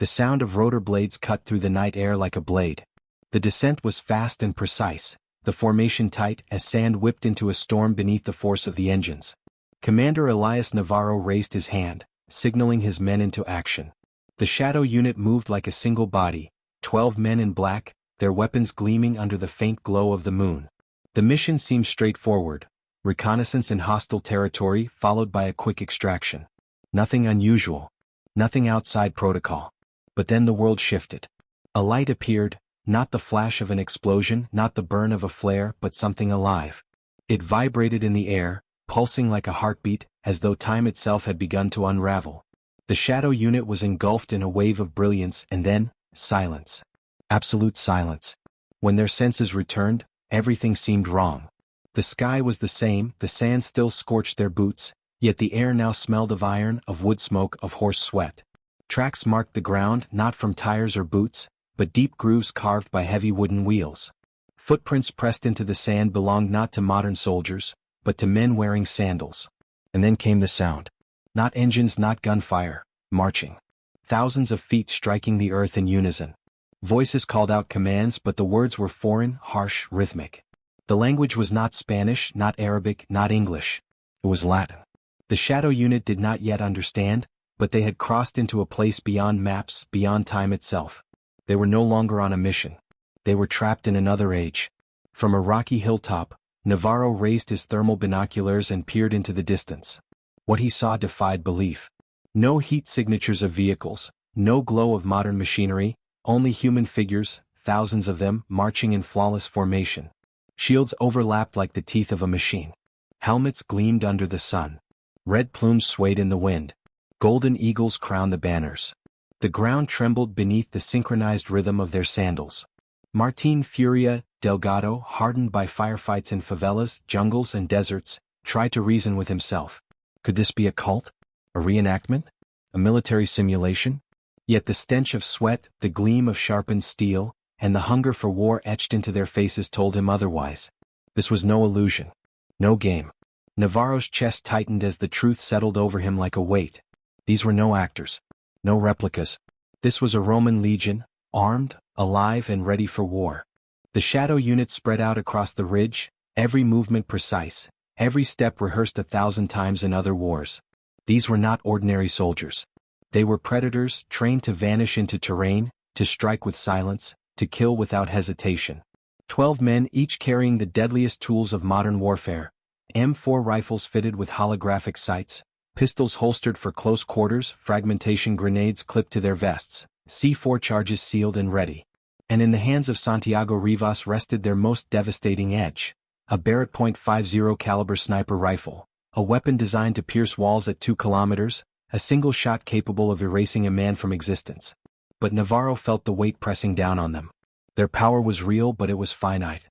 The sound of rotor blades cut through the night air like a blade. The descent was fast and precise, the formation tight as sand whipped into a storm beneath the force of the engines. Commander Elias Navarro raised his hand, signaling his men into action. The shadow unit moved like a single body, 12 men in black, their weapons gleaming under the faint glow of the moon. The mission seemed straightforward: reconnaissance in hostile territory followed by a quick extraction. Nothing unusual. Nothing outside protocol. But then the world shifted. A light appeared, not the flash of an explosion, not the burn of a flare, but something alive. It vibrated in the air, pulsing like a heartbeat, as though time itself had begun to unravel. The shadow unit was engulfed in a wave of brilliance, and then, silence. Absolute silence. When their senses returned, everything seemed wrong. The sky was the same, the sand still scorched their boots, yet the air now smelled of iron, of wood smoke, of horse sweat. Tracks marked the ground, not from tires or boots, but deep grooves carved by heavy wooden wheels. Footprints pressed into the sand belonged not to modern soldiers, but to men wearing sandals. And then came the sound. Not engines, not gunfire, marching. Thousands of feet striking the earth in unison. Voices called out commands, but the words were foreign, harsh, rhythmic. The language was not Spanish, not Arabic, not English. It was Latin. The shadow unit did not yet understand, but they had crossed into a place beyond maps, beyond time itself. They were no longer on a mission. They were trapped in another age. From a rocky hilltop, Navarro raised his thermal binoculars and peered into the distance. What he saw defied belief. No heat signatures of vehicles, no glow of modern machinery, only human figures, thousands of them, marching in flawless formation. Shields overlapped like the teeth of a machine. Helmets gleamed under the sun. Red plumes swayed in the wind. Golden eagles crowned the banners. The ground trembled beneath the synchronized rhythm of their sandals. Martin Furia Delgado, hardened by firefights in favelas, jungles and deserts, tried to reason with himself. Could this be a cult? A reenactment? A military simulation? Yet the stench of sweat, the gleam of sharpened steel, and the hunger for war etched into their faces told him otherwise. This was no illusion. No game. Navarro's chest tightened as the truth settled over him like a weight. These were no actors. No replicas. This was a Roman legion, armed, alive and ready for war. The shadow unit spread out across the ridge, every movement precise, every step rehearsed 1,000 times in other wars. These were not ordinary soldiers. They were predators trained to vanish into terrain, to strike with silence, to kill without hesitation. 12 men each carrying the deadliest tools of modern warfare. M4 rifles fitted with holographic sights, pistols holstered for close quarters, fragmentation grenades clipped to their vests, C4 charges sealed and ready. And in the hands of Santiago Rivas rested their most devastating edge, a Barrett .50 caliber sniper rifle, a weapon designed to pierce walls at 2 kilometers, a single shot capable of erasing a man from existence. But Navarro felt the weight pressing down on them. Their power was real, but it was finite.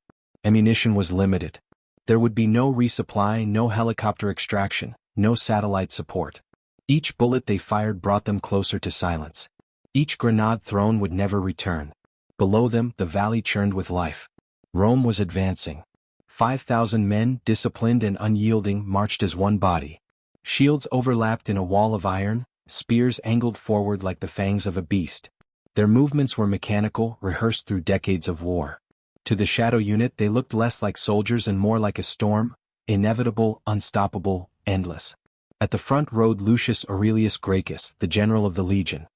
Ammunition was limited. There would be no resupply, no helicopter extraction, no satellite support. Each bullet they fired brought them closer to silence. Each grenade thrown would never return. Below them, the valley churned with life. Rome was advancing. 5,000 men, disciplined and unyielding, marched as one body. Shields overlapped in a wall of iron, spears angled forward like the fangs of a beast. Their movements were mechanical, rehearsed through decades of war. To the shadow unit they looked less like soldiers and more like a storm, inevitable, unstoppable, endless. At the front rode Lucius Aurelius Gracchus, the general of the legion.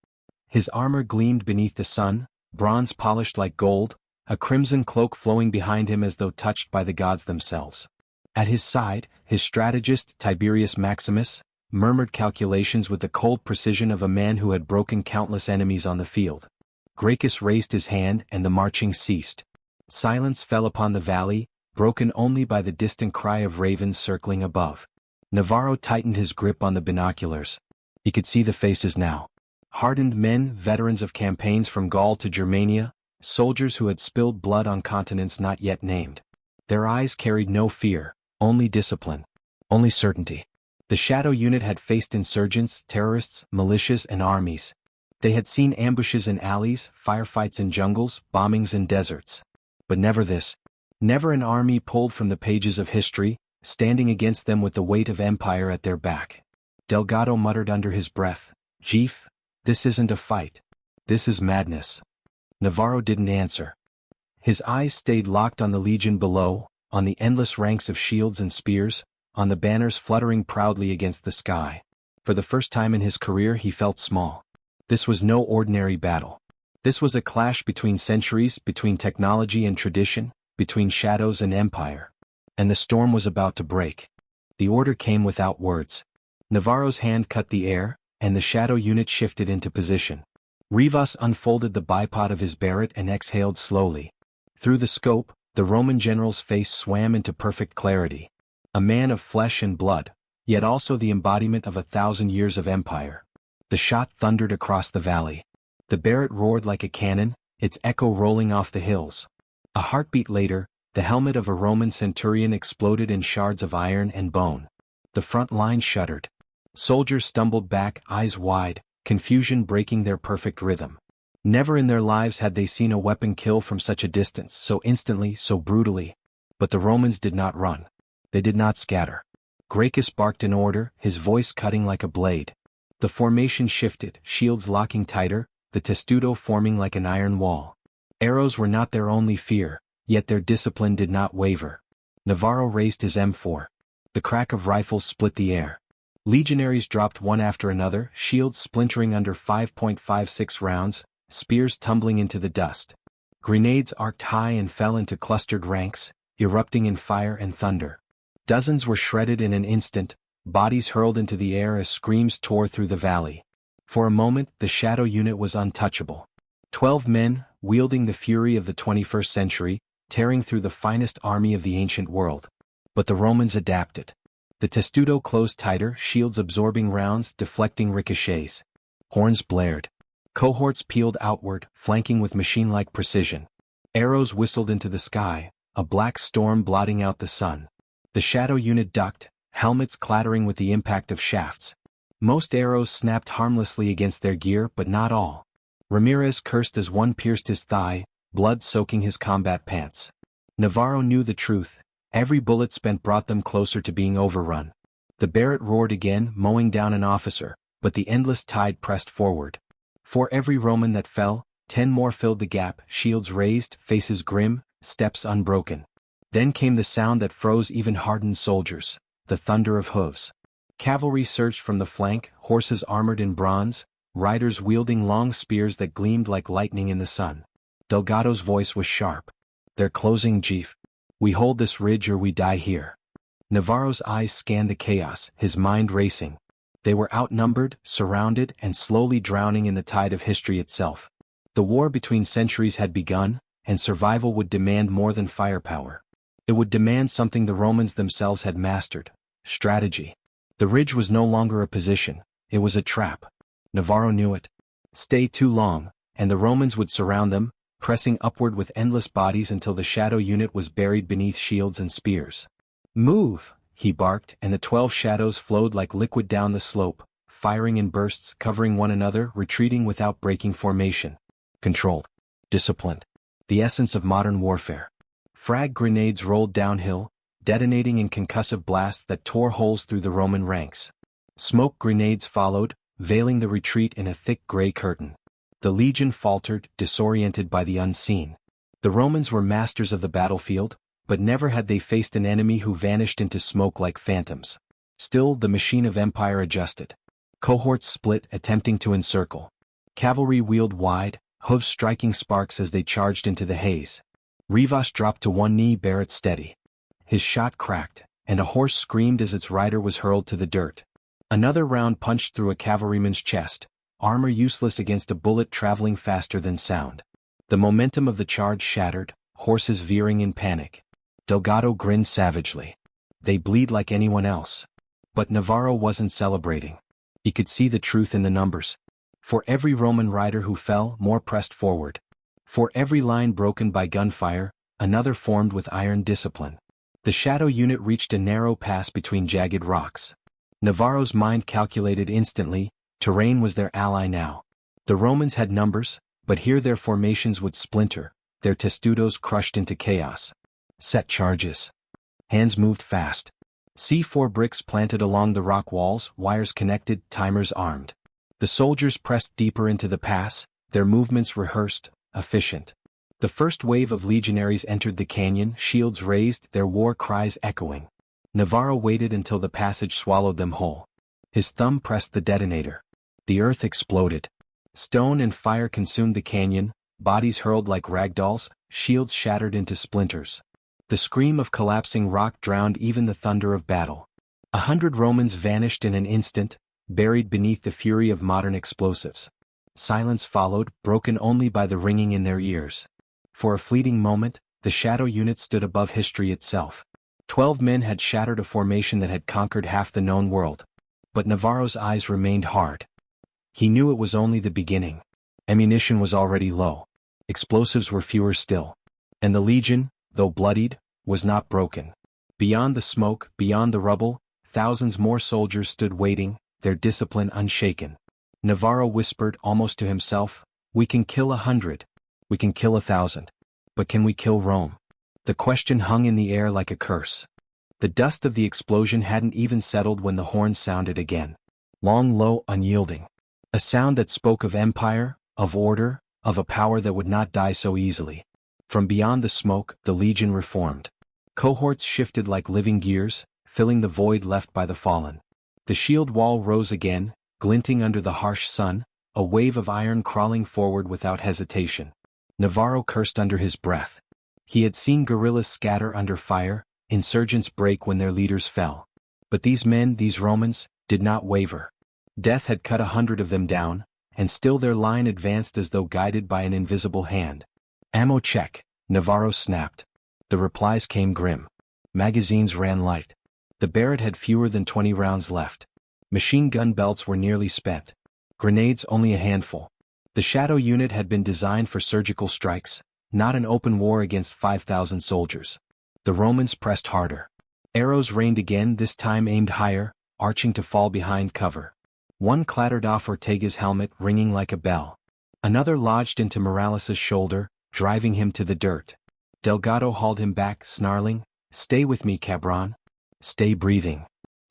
His armor gleamed beneath the sun, bronze polished like gold, a crimson cloak flowing behind him as though touched by the gods themselves. At his side, his strategist, Tiberius Maximus, murmured calculations with the cold precision of a man who had broken countless enemies on the field. Gracchus raised his hand and the marching ceased. Silence fell upon the valley, broken only by the distant cry of ravens circling above. Navarro tightened his grip on the binoculars. He could see the faces now. Hardened men, veterans of campaigns from Gaul to Germania, soldiers who had spilled blood on continents not yet named. Their eyes carried no fear, only discipline, only certainty. The shadow unit had faced insurgents, terrorists, militias, and armies. They had seen ambushes in alleys, firefights in jungles, bombings in deserts. But never this. Never an army pulled from the pages of history, standing against them with the weight of empire at their back. Delgado muttered under his breath, "Chief, this isn't a fight. "This is madness." Navarro didn't answer. His eyes stayed locked on the legion below, on the endless ranks of shields and spears, on the banners fluttering proudly against the sky. For the first time in his career he felt small. This was no ordinary battle. This was a clash between centuries, between technology and tradition, between shadows and empire. And the storm was about to break. The order came without words. Navarro's hand cut the air, and the shadow unit shifted into position. Rivas unfolded the bipod of his barret and exhaled slowly. Through the scope, the Roman general's face swam into perfect clarity. A man of flesh and blood, yet also the embodiment of 1,000 years of empire. The shot thundered across the valley. The barret roared like a cannon, its echo rolling off the hills. A heartbeat later, the helmet of a Roman centurion exploded in shards of iron and bone. The front line shuddered. Soldiers stumbled back, eyes wide, confusion breaking their perfect rhythm. Never in their lives had they seen a weapon kill from such a distance, so instantly, so brutally. But the Romans did not run. They did not scatter. Gracchus barked an order, his voice cutting like a blade. The formation shifted, shields locking tighter, the testudo forming like an iron wall. Arrows were not their only fear, yet their discipline did not waver. Navarro raised his M4. The crack of rifles split the air. Legionaries dropped one after another, shields splintering under 5.56 rounds, spears tumbling into the dust. Grenades arced high and fell into clustered ranks, erupting in fire and thunder. Dozens were shredded in an instant, bodies hurled into the air as screams tore through the valley. For a moment, the shadow unit was untouchable. 12 men, wielding the fury of the 21st century, tearing through the finest army of the ancient world. But the Romans adapted. The testudo closed tighter, shields absorbing rounds, deflecting ricochets. Horns blared. Cohorts peeled outward, flanking with machine-like precision. Arrows whistled into the sky, a black storm blotting out the sun. The shadow unit ducked, helmets clattering with the impact of shafts. Most arrows snapped harmlessly against their gear, but not all. Ramirez cursed as one pierced his thigh, blood soaking his combat pants. Navarro knew the truth. Every bullet spent brought them closer to being overrun. The barret roared again, mowing down an officer, but the endless tide pressed forward. For every Roman that fell, 10 more filled the gap, shields raised, faces grim, steps unbroken. Then came the sound that froze even hardened soldiers, the thunder of hooves. Cavalry surged from the flank, horses armored in bronze, riders wielding long spears that gleamed like lightning in the sun. Delgado's voice was sharp. "They're closing, Chief. We hold this ridge or we die here." Navarro's eyes scanned the chaos, his mind racing. They were outnumbered, surrounded, and slowly drowning in the tide of history itself. The war between centuries had begun, and survival would demand more than firepower. It would demand something the Romans themselves had mastered: strategy. The ridge was no longer a position, it was a trap. Navarro knew it. Stay too long, and the Romans would surround them, pressing upward with endless bodies until the shadow unit was buried beneath shields and spears. "Move!" he barked, and the 12 shadows flowed like liquid down the slope, firing in bursts, covering one another, retreating without breaking formation. Controlled. Disciplined. The essence of modern warfare. Frag grenades rolled downhill, detonating in concussive blasts that tore holes through the Roman ranks. Smoke grenades followed, veiling the retreat in a thick gray curtain. The legion faltered, disoriented by the unseen. The Romans were masters of the battlefield, but never had they faced an enemy who vanished into smoke like phantoms. Still, the machine of empire adjusted. Cohorts split, attempting to encircle. Cavalry wheeled wide, hooves striking sparks as they charged into the haze. Rivas dropped to one knee, barret steady. His shot cracked, and a horse screamed as its rider was hurled to the dirt. Another round punched through a cavalryman's chest, armor useless against a bullet traveling faster than sound. The momentum of the charge shattered, horses veering in panic. Delgado grinned savagely. They bleed like anyone else. But Navarro wasn't celebrating. He could see the truth in the numbers. For every Roman rider who fell, more pressed forward. For every line broken by gunfire, another formed with iron discipline. The shadow unit reached a narrow pass between jagged rocks. Navarro's mind calculated instantly, terrain was their ally now. The Romans had numbers, but here their formations would splinter, their testudos crushed into chaos. Set charges. Hands moved fast. C4 bricks planted along the rock walls, wires connected, timers armed. The soldiers pressed deeper into the pass, their movements rehearsed, efficient. The first wave of legionaries entered the canyon, shields raised, their war cries echoing. Navarro waited until the passage swallowed them whole. His thumb pressed the detonator. The earth exploded. Stone and fire consumed the canyon, bodies hurled like ragdolls, shields shattered into splinters. The scream of collapsing rock drowned even the thunder of battle. 100 Romans vanished in an instant, buried beneath the fury of modern explosives. Silence followed, broken only by the ringing in their ears. For a fleeting moment, the shadow unit stood above history itself. 12 men had shattered a formation that had conquered half the known world. But Navarro's eyes remained hard. He knew it was only the beginning. Ammunition was already low. Explosives were fewer still. And the legion, though bloodied, was not broken. Beyond the smoke, beyond the rubble, thousands more soldiers stood waiting, their discipline unshaken. Navarro whispered almost to himself, "We can kill 100. We can kill 1,000. But can we kill Rome?" The question hung in the air like a curse. The dust of the explosion hadn't even settled when the horns sounded again. Long, low, unyielding. A sound that spoke of empire, of order, of a power that would not die so easily. From beyond the smoke, the legion reformed. Cohorts shifted like living gears, filling the void left by the fallen. The shield wall rose again, glinting under the harsh sun, a wave of iron crawling forward without hesitation. Navarro cursed under his breath. He had seen guerrillas scatter under fire, insurgents break when their leaders fell. But these men, these Romans, did not waver. Death had cut 100 of them down, and still their line advanced as though guided by an invisible hand. "Ammo check," Navarro snapped. The replies came grim. Magazines ran light. The Barrett had fewer than 20 rounds left. Machine gun belts were nearly spent. Grenades only a handful. The shadow unit had been designed for surgical strikes, not an open war against 5,000 soldiers. The Romans pressed harder. Arrows rained again, this time aimed higher, arching to fall behind cover. One clattered off Ortega's helmet, ringing like a bell. Another lodged into Morales's shoulder, driving him to the dirt. Delgado hauled him back, snarling, "Stay with me, Cabron. Stay breathing."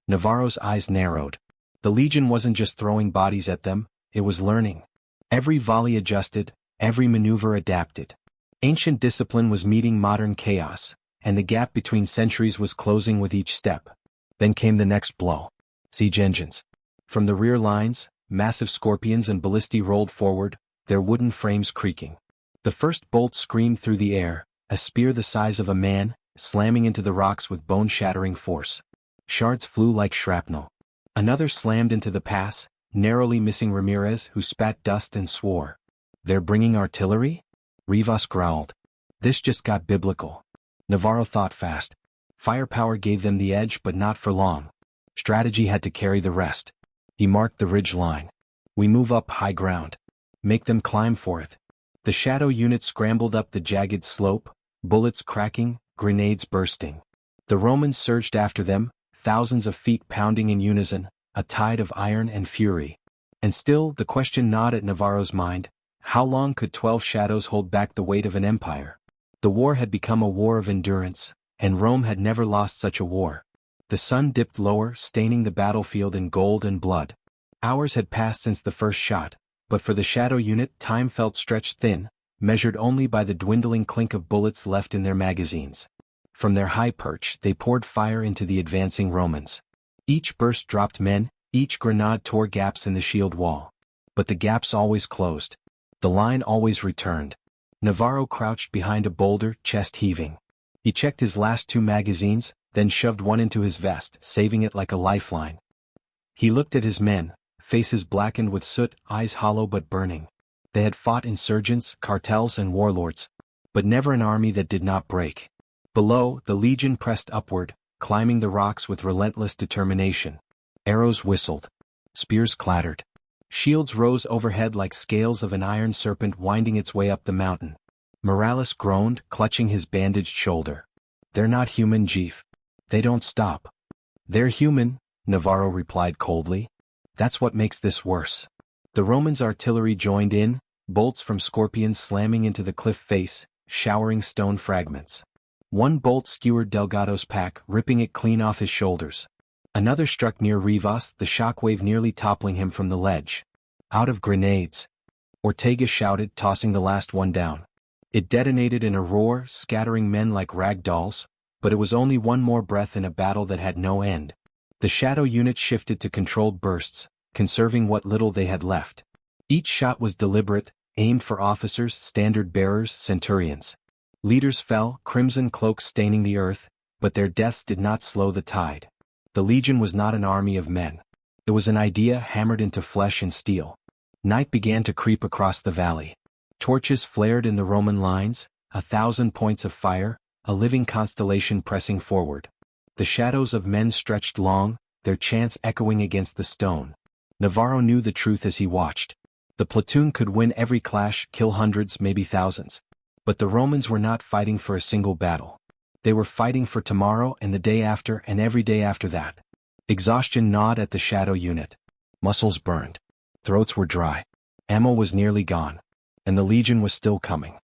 Navarro's eyes narrowed. The legion wasn't just throwing bodies at them, it was learning. Every volley adjusted, every maneuver adapted. Ancient discipline was meeting modern chaos, and the gap between centuries was closing with each step. Then came the next blow. Siege engines. From the rear lines, massive scorpions and ballistae rolled forward, their wooden frames creaking. The first bolt screamed through the air, a spear the size of a man, slamming into the rocks with bone-shattering force. Shards flew like shrapnel. Another slammed into the pass, narrowly missing Ramirez, who spat dust and swore. "They're bringing artillery?" Rivas growled. This just got biblical. Navarro thought fast. Firepower gave them the edge, but not for long. Strategy had to carry the rest. He marked the ridge line. "We move up high ground. Make them climb for it." The shadow unit scrambled up the jagged slope, bullets cracking, grenades bursting. The Romans surged after them, thousands of feet pounding in unison, a tide of iron and fury. And still, the question gnawed at Navarro's mind: how long could 12 shadows hold back the weight of an empire? The war had become a war of endurance, and Rome had never lost such a war. The sun dipped lower, staining the battlefield in gold and blood. Hours had passed since the first shot, but for the shadow unit time felt stretched thin, measured only by the dwindling clink of bullets left in their magazines. From their high perch they poured fire into the advancing Romans. Each burst dropped men, each grenade tore gaps in the shield wall. But the gaps always closed. The line always returned. Navarro crouched behind a boulder, chest heaving. He checked his last 2 magazines, then shoved one into his vest, saving it like a lifeline. He looked at his men, faces blackened with soot, eyes hollow but burning. They had fought insurgents, cartels and warlords, but never an army that did not break. Below, the legion pressed upward, climbing the rocks with relentless determination. Arrows whistled. Spears clattered. Shields rose overhead like scales of an iron serpent winding its way up the mountain. Morales groaned, clutching his bandaged shoulder. "They're not human, Jeef. They don't stop." "They're human," Navarro replied coldly. "That's what makes this worse." The Romans' artillery joined in, bolts from scorpions slamming into the cliff face, showering stone fragments. One bolt skewered Delgado's pack, ripping it clean off his shoulders. Another struck near Rivas, the shockwave nearly toppling him from the ledge. Out of grenades. Ortega shouted, tossing the last one down. It detonated in a roar, scattering men like rag dolls, but it was only one more breath in a battle that had no end. The shadow unit shifted to controlled bursts, conserving what little they had left. Each shot was deliberate, aimed for officers, standard-bearers, centurions. Leaders fell, crimson cloaks staining the earth, but their deaths did not slow the tide. The legion was not an army of men. It was an idea hammered into flesh and steel. Night began to creep across the valley. Torches flared in the Roman lines, 1,000 points of fire, a living constellation pressing forward. The shadows of men stretched long, their chants echoing against the stone. Navarro knew the truth as he watched. The platoon could win every clash, kill hundreds, maybe thousands. But the Romans were not fighting for a single battle. They were fighting for tomorrow and the day after and every day after that. Exhaustion gnawed at the shadow unit. Muscles burned. Throats were dry. Ammo was nearly gone. And the legion was still coming.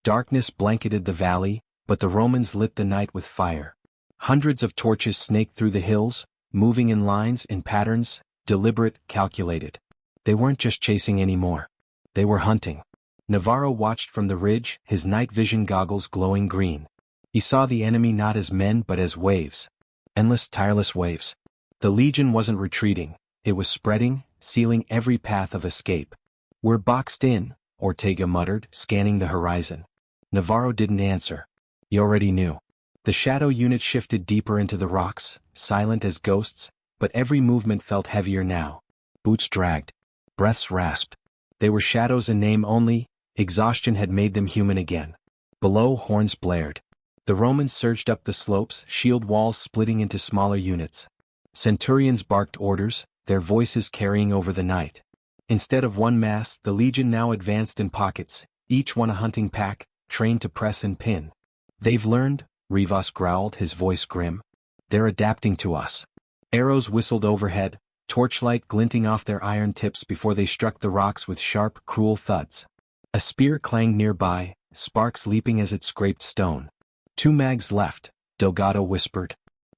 Darkness blanketed the valley, but the Romans lit the night with fire. Hundreds of torches snaked through the hills, moving in lines, in patterns, deliberate, calculated. They weren't just chasing anymore. They were hunting. Navarro watched from the ridge, his night vision goggles glowing green. He saw the enemy not as men but as waves. Endless, tireless waves. The legion wasn't retreating, it was spreading, sealing every path of escape. "We're boxed in," Ortega muttered, scanning the horizon. Navarro didn't answer. He already knew. The shadow unit shifted deeper into the rocks, silent as ghosts, but every movement felt heavier now. Boots dragged. Breaths rasped. They were shadows in name only, exhaustion had made them human again. Below, horns blared. The Romans surged up the slopes, shield walls splitting into smaller units. Centurions barked orders, their voices carrying over the night. Instead of one mass, the legion now advanced in pockets, each one a hunting pack, trained to press and pin. "They've learned," Rivas growled, his voice grim. "They're adapting to us." Arrows whistled overhead, torchlight glinting off their iron tips before they struck the rocks with sharp, cruel thuds. A spear clanged nearby, sparks leaping as it scraped stone. "2 mags left," Delgado whispered.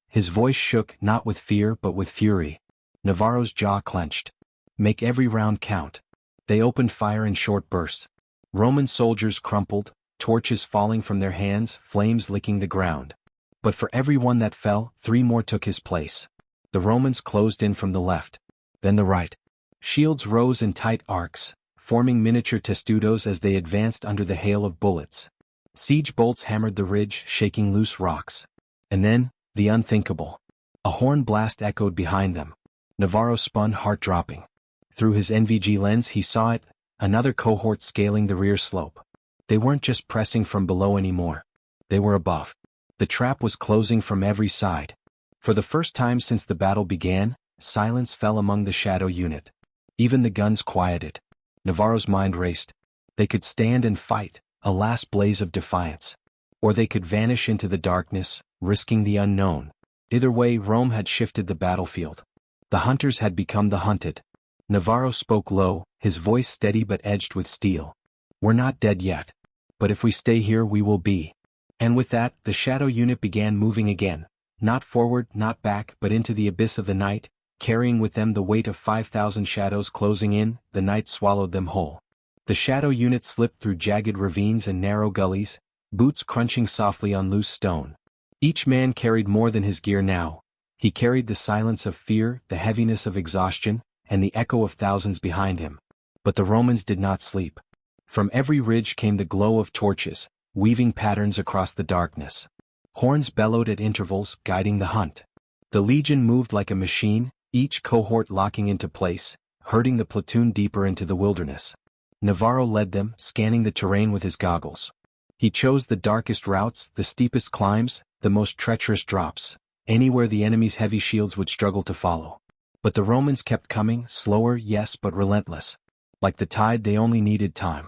His voice shook, not with fear but with fury. Navarro's jaw clenched. "Make every round count." They opened fire in short bursts. Roman soldiers crumpled, torches falling from their hands, flames licking the ground. But for every one that fell, 3 more took his place. The Romans closed in from the left. Then the right. Shields rose in tight arcs, forming miniature testudos as they advanced under the hail of bullets. Siege bolts hammered the ridge, shaking loose rocks. And then, the unthinkable. A horn blast echoed behind them. Navarro spun, heart-dropping. Through his NVG lens he saw it, another cohort scaling the rear slope. They weren't just pressing from below anymore. They were above. The trap was closing from every side. For the first time since the battle began, silence fell among the shadow unit. Even the guns quieted. Navarro's mind raced. They could stand and fight, a last blaze of defiance. Or they could vanish into the darkness, risking the unknown. Either way, Rome had shifted the battlefield. The hunters had become the hunted. Navarro spoke low, his voice steady but edged with steel. "We're not dead yet. But if we stay here we will be." And with that, the shadow unit began moving again. Not forward, not back, but into the abyss of the night, carrying with them the weight of 5,000 shadows closing in. The night swallowed them whole. The shadow unit slipped through jagged ravines and narrow gullies, boots crunching softly on loose stone. Each man carried more than his gear now. He carried the silence of fear, the heaviness of exhaustion, and the echo of thousands behind him. But the Romans did not sleep. From every ridge came the glow of torches, weaving patterns across the darkness. Horns bellowed at intervals, guiding the hunt. The legion moved like a machine, each cohort locking into place, herding the platoon deeper into the wilderness. Navarro led them, scanning the terrain with his goggles. He chose the darkest routes, the steepest climbs, the most treacherous drops, anywhere the enemy's heavy shields would struggle to follow. But the Romans kept coming, slower, yes, but relentless. Like the tide, they only needed time.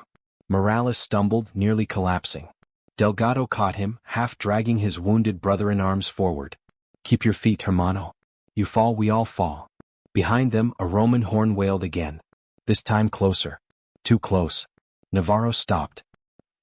Morales stumbled, nearly collapsing. Delgado caught him, half dragging his wounded brother-in-arms forward. "Keep your feet, hermano. You fall, we all fall." Behind them, a Roman horn wailed again. This time closer. Too close. Navarro stopped.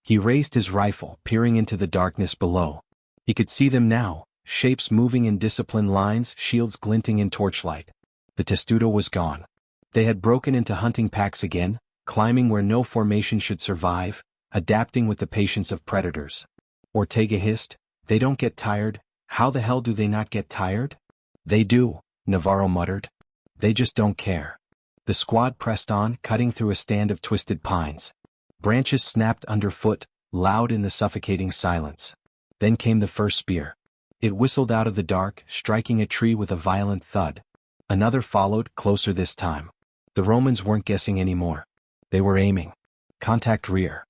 He raised his rifle, peering into the darkness below. He could see them now, shapes moving in disciplined lines, shields glinting in torchlight. The testudo was gone. They had broken into hunting packs again, climbing where no formation should survive, adapting with the patience of predators. Ortega hissed, "They don't get tired. How the hell do they not get tired?" "They do," Navarro muttered. "They just don't care." The squad pressed on, cutting through a stand of twisted pines. Branches snapped underfoot, loud in the suffocating silence. Then came the first spear. It whistled out of the dark, striking a tree with a violent thud. Another followed, closer this time. The Romans weren't guessing anymore. They were aiming. Contact rear.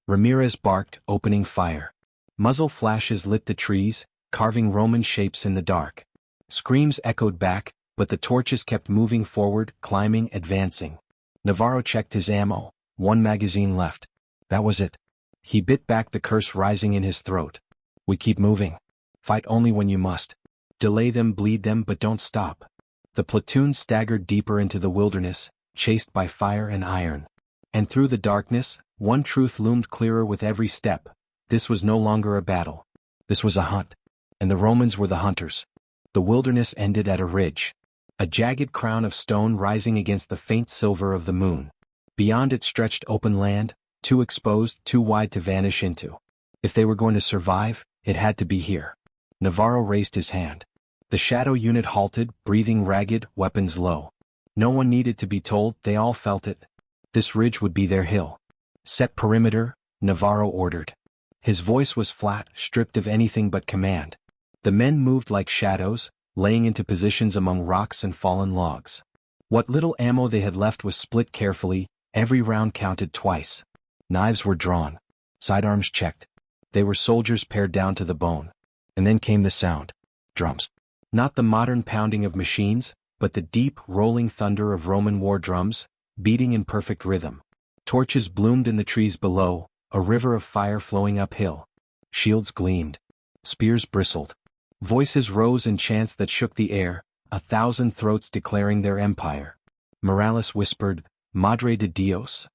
Ramirez barked, opening fire. Muzzle flashes lit the trees, carving Roman shapes in the dark. Screams echoed back, but the torches kept moving forward, climbing, advancing. Navarro checked his ammo. 1 magazine left. That was it. He bit back, the curse rising in his throat. "We keep moving. Fight only when you must. Delay them, bleed them, but don't stop." The platoon staggered deeper into the wilderness, chased by fire and iron. And through the darkness, one truth loomed clearer with every step. This was no longer a battle. This was a hunt. And the Romans were the hunters. The wilderness ended at a ridge. A jagged crown of stone rising against the faint silver of the moon. Beyond it stretched open land, too exposed, too wide to vanish into. If they were going to survive, it had to be here. Navarro raised his hand. The shadow unit halted, breathing ragged, weapons low. No one needed to be told, they all felt it. This ridge would be their hill. "Set perimeter," Navarro ordered. His voice was flat, stripped of anything but command. The men moved like shadows, laying into positions among rocks and fallen logs. What little ammo they had left was split carefully, every round counted twice. Knives were drawn. Sidearms checked. They were soldiers pared down to the bone. And then came the sound. Drums. Not the modern pounding of machines, but the deep, rolling thunder of Roman war drums, beating in perfect rhythm. Torches bloomed in the trees below, a river of fire flowing uphill. Shields gleamed. Spears bristled. Voices rose in chants that shook the air, 1,000 throats declaring their empire. Morales whispered, "Madre de Dios."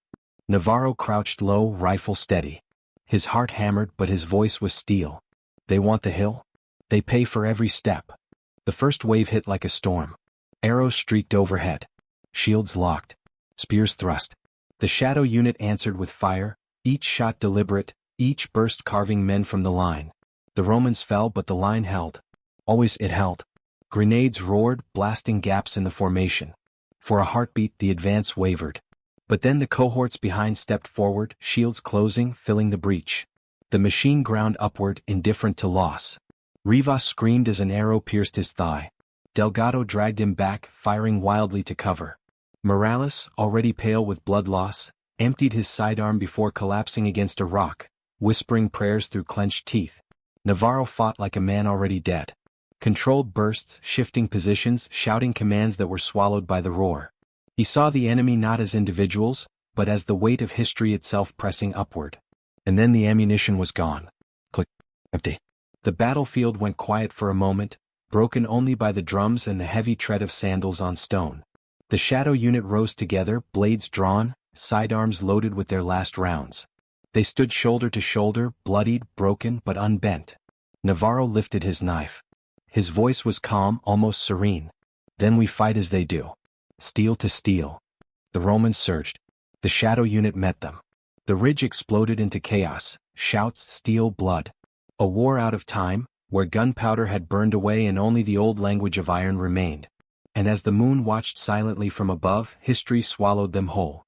Navarro crouched low, rifle steady. His heart hammered, but his voice was steel. "They want the hill? They pay for every step." The first wave hit like a storm. Arrows streaked overhead. Shields locked. Spears thrust. The shadow unit answered with fire, each shot deliberate, each burst carving men from the line. The Romans fell, but the line held. Always it held. Grenades roared, blasting gaps in the formation. For a heartbeat the advance wavered. But then the cohorts behind stepped forward, shields closing, filling the breach. The machine ground upward, indifferent to loss. Rivas screamed as an arrow pierced his thigh. Delgado dragged him back, firing wildly to cover. Morales, already pale with blood loss, emptied his sidearm before collapsing against a rock, whispering prayers through clenched teeth. Navarro fought like a man already dead. Controlled bursts, shifting positions, shouting commands that were swallowed by the roar. He saw the enemy not as individuals, but as the weight of history itself pressing upward. And then the ammunition was gone. Click. Empty. The battlefield went quiet for a moment, broken only by the drums and the heavy tread of sandals on stone. The shadow unit rose together, blades drawn, sidearms loaded with their last rounds. They stood shoulder to shoulder, bloodied, broken, but unbent. Navarro lifted his knife. His voice was calm, almost serene. "Then we fight as they do. Steel to steel." The Romans surged. The shadow unit met them. The ridge exploded into chaos, shouts, steel, blood. A war out of time, where gunpowder had burned away and only the old language of iron remained. And as the moon watched silently from above, history swallowed them whole.